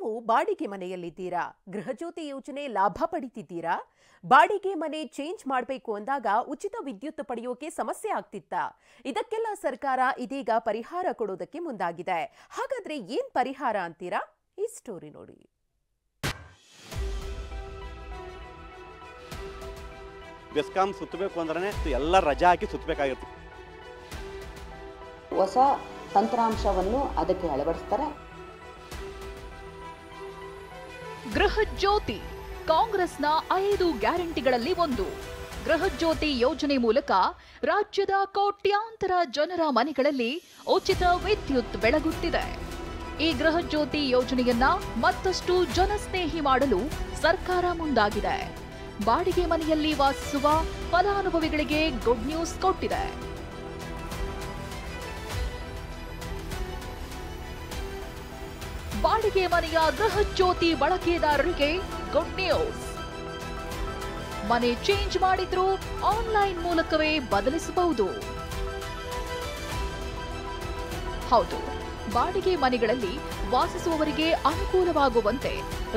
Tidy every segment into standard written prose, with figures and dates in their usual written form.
ನೀವು ಬಾಡಿಗೆ ಮನೆಯಲ್ಲಿದ್ದೀರಾ? ಗೃಹಜ್ಯೋತಿ ಯೋಜನೆ ಲಾಭ ಪಡಿತಿದ್ದೀರಾ? ಬಾಡಿಗೆ ಮನೆ ಚೇಂಜ್ ಮಾಡಬೇಕು ಅಂದಾಗ ಉಚಿತ ವಿದ್ಯುತ್ ಪಡೆಯೋಕೆ ಸಮಸ್ಯೆ ಆಗ್ತಿತ್ತಾ? ಇದಕ್ಕೆಲ್ಲ ಸರ್ಕಾರ ಇದೀಗ ಪರಿಹಾರ ಕೊಡೋದಕ್ಕೆ ಮುಂದಾಗಿದೆ. ಹಾಗಾದ್ರೆ ಏನ್ ಪರಿಹಾರ ಅಂತೀರಾ? ಈ ಸ್ಟೋರಿ ನೋಡಿ. ಬೆಸ್ಕಾಂ ಸುತ್ತಬೇಕು ಅಂದ್ರೆ ಎಲ್ಲ ರಜಾ ಹಾಕಿ ಸುತ್ತಬೇಕಾಗಿರುತ್ತೆ. ಹೊಸ ತಂತ್ರಾಂಶವನ್ನು ಅದಕ್ಕೆ ಅಳವಡಿಸ್ತಾರೆ. ಗೃಹಜ್ಯೋತಿ ಕಾಂಗ್ರೆಸ್ನ 5 ಗ್ಯಾರಂಟಿಗಳಲ್ಲಿ ಒಂದು. ಗೃಹಜ್ಯೋತಿ ಯೋಜನೆ ಮೂಲಕ ರಾಜ್ಯದ ಕೋಟ್ಯಾಂತರ ಜನರ ಮನೆಗಳಲ್ಲಿ ಉಚಿತ ವಿದ್ಯುತ್ ಬೆಳಗುತ್ತಿದೆ. ಈ ಗೃಹಜ್ಯೋತಿ ಯೋಜನೆಯನ್ನ ಮತ್ತಷ್ಟು ಜನಸ್ನೇಹಿ ಮಾಡಲು ಸರ್ಕಾರ ಮುಂದಾಗಿದೆ. ಬಾಡಿಗೆ ಮನೆಯಲ್ಲಿ ವಾಸಿಸುವ ಫಲಾನುಭವಿಗಳಿಗೆ ಗುಡ್ ನ್ಯೂಸ್ ಕೊಟ್ಟಿದೆ. ಬಾಡಿಗೆ ಮನೆಯ ಗೃಹಜ್ಯೋತಿ ಬಳಕೆದಾರರಿಗೆ ಗುಡ್ ನ್ಯೂಸ್. ಮನೆ ಚೇಂಜ್ ಮಾಡಿದ್ರೂ ಆನ್ಲೈನ್ ಮೂಲಕವೇ ಬದಲಿಸಬಹುದು. ಹೌದು, ಬಾಡಿಗೆ ಮನೆಗಳಲ್ಲಿ ವಾಸಿಸುವವರಿಗೆ ಅನುಕೂಲವಾಗುವಂತೆ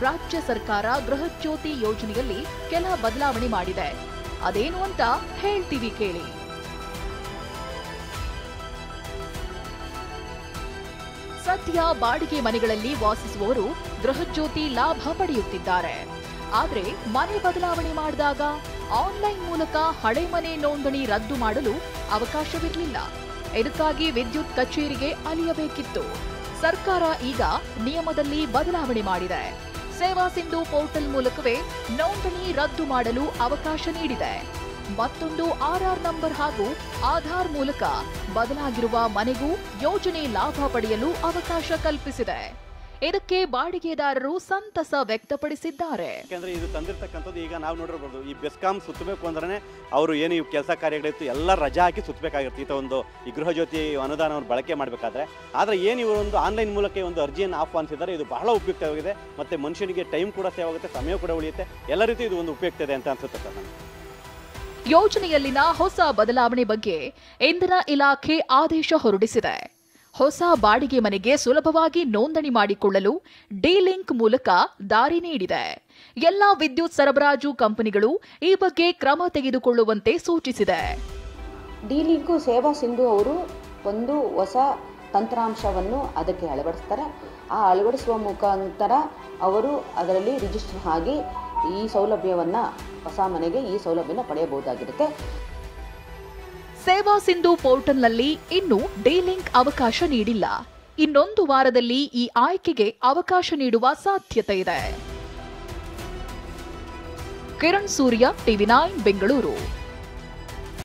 ರಾಜ್ಯ ಸರ್ಕಾರ ಗೃಹಜ್ಯೋತಿ ಯೋಜನೆಯಲ್ಲಿ ಕೆಲ ಬದಲಾವಣೆ ಮಾಡಿದೆ. ಅದೇನು ಅಂತ ಹೇಳ್ತೀವಿ ಕೇಳಿ. ಸದ್ಯ ಬಾಡಿಗೆ ಮನೆಗಳಲ್ಲಿ ವಾಸಿಸುವವರು ಗೃಹಜ್ಯೋತಿ ಲಾಭ ಪಡೆಯುತ್ತಿದ್ದಾರೆ. ಆದರೆ ಮನೆ ಬದಲಾವಣೆ ಮಾಡಿದಾಗ ಆನ್ಲೈನ್ ಮೂಲಕ ಹಳೆ ಮನೆ ನೋಂದಣಿ ರದ್ದು ಮಾಡಲು ಅವಕಾಶವಿರಲಿಲ್ಲ. ಇದಕ್ಕಾಗಿ ವಿದ್ಯುತ್ ಕಚೇರಿಗೆ ಅಲಿಯಬೇಕಿತ್ತು. ಸರ್ಕಾರ ಈಗ ನಿಯಮದಲ್ಲಿ ಬದಲಾವಣೆ ಮಾಡಿದೆ. ಸೇವಾ ಸಿಂಧು ಪೋರ್ಟಲ್ ಮೂಲಕವೇ ನೋಂದಣಿ ರದ್ದು ಮಾಡಲು ಅವಕಾಶ ನೀಡಿದೆ. ಮತ್ತೊಂದು ಆರ್ಆರ್ ನಂಬರ್ ಹಾಗೂ ಆಧಾರ್ ಮೂಲಕ ಬದಲಾಗಿರುವ ಮನೆಗೂ ಯೋಜನೆ ಲಾಭ ಪಡೆಯಲು ಅವಕಾಶ ಕಲ್ಪಿಸಿದೆ. ಇದಕ್ಕೆ ಬಾಡಿಗೆದಾರರು ಸಂತಸ ವ್ಯಕ್ತಪಡಿಸಿದ್ದಾರೆ. ಯಾಕಂದ್ರೆ ಇದು ತಂದಿರತಕ್ಕಂಥದ್ದು ಈಗ ನಾವು ನೋಡಿರಬಹುದು. ಈ ಬೆಸ್ಕಾಂ ಸುತ್ತಬೇಕು ಅಂದ್ರೆ ಅವರು ಏನು ಈ ಕೆಲಸ ಕಾರ್ಯಗಳಿತ್ತು ಎಲ್ಲ ರಜಾ ಹಾಕಿ ಸುತ್ತಬೇಕಾಗಿರುತ್ತೆ. ಒಂದು ಈ ಗೃಹಜ್ಯೋತಿ ಅನುದಾನವನ್ನು ಬಳಕೆ ಮಾಡಬೇಕಾದ್ರೆ. ಆದರೆ ಏನು ಇವರು ಒಂದು ಆನ್ಲೈನ್ ಮೂಲಕ ಒಂದು ಅರ್ಜಿಯನ್ನು ಆಹ್ವಾನಿಸಿದ್ದಾರೆ. ಇದು ಬಹಳ ಉಪಯುಕ್ತವಾಗಿದೆ. ಮತ್ತೆ ಮನುಷ್ಯನಿಗೆ ಟೈಮ್ ಕೂಡ ಸೇವ್ ಆಗುತ್ತೆ, ಸಮಯ ಕೂಡ ಉಳಿಯುತ್ತೆ. ಎಲ್ಲ ರೀತಿ ಇದು ಒಂದು ಉಪಯುಕ್ತ ಇದೆ ಅಂತ ಅನ್ಸುತ್ತೆ ಸರ್ ನನಗೆ. ಯೋಜನೆಯಲ್ಲಿನ ಹೊಸ ಬದಲಾವಣೆ ಬಗ್ಗೆ ಇಂಧನ ಇಲಾಖೆ ಆದೇಶ ಹೊರಡಿಸಿದೆ. ಹೊಸ ಬಾಡಿಗೆ ಮನೆಗೆ ಸುಲಭವಾಗಿ ನೋಂದಣಿ ಮಾಡಿಕೊಳ್ಳಲು ಡಿ-ಲಿಂಕ್ ಮೂಲಕ ದಾರಿ ನೀಡಿದೆ. ಎಲ್ಲ ವಿದ್ಯುತ್ ಸರಬರಾಜು ಕಂಪನಿಗಳು ಈ ಬಗ್ಗೆ ಕ್ರಮ ತೆಗೆದುಕೊಳ್ಳುವಂತೆ ಸೂಚಿಸಿದೆ. ಡಿ-ಲಿಂಕ್ ಸೇವಾ ಸಿಂಧು ಅವರು ಒಂದು ಹೊಸ ತಂತ್ರಾಂಶವನ್ನು ಅದಕ್ಕೆ ಅಳವಡಿಸ್ತಾರೆ. ಆ ಅಳವಡಿಸುವ ಮುಖಾಂತರ ಅವರು ಅದರಲ್ಲಿ ರಿಜಿಸ್ಟರ್ ಆಗಿ ಈ ಸೌಲಭ್ಯವನ್ನು ಹೊಸ ಮನೆಗೆ ಈ ಸೌಲಭ್ಯನ ಪಡೆಯಬಹುದಾಗಿರುತ್ತೆ. ಸೇವಾ ಸಿಂಧು ಪೋರ್ಟಲ್ನಲ್ಲಿ ಇನ್ನೂ ಡಿ-ಲಿಂಕ್ ಅವಕಾಶ ನೀಡಿಲ್ಲ. ಇನ್ನೊಂದು ವಾರದಲ್ಲಿ ಈ ಆಯ್ಕೆಗೆ ಅವಕಾಶ ನೀಡುವ ಸಾಧ್ಯತೆ ಇದೆ. ಕಿರಣ್ ಸೂರ್ಯ, ಟಿವಿ9 ಬೆಂಗಳೂರು.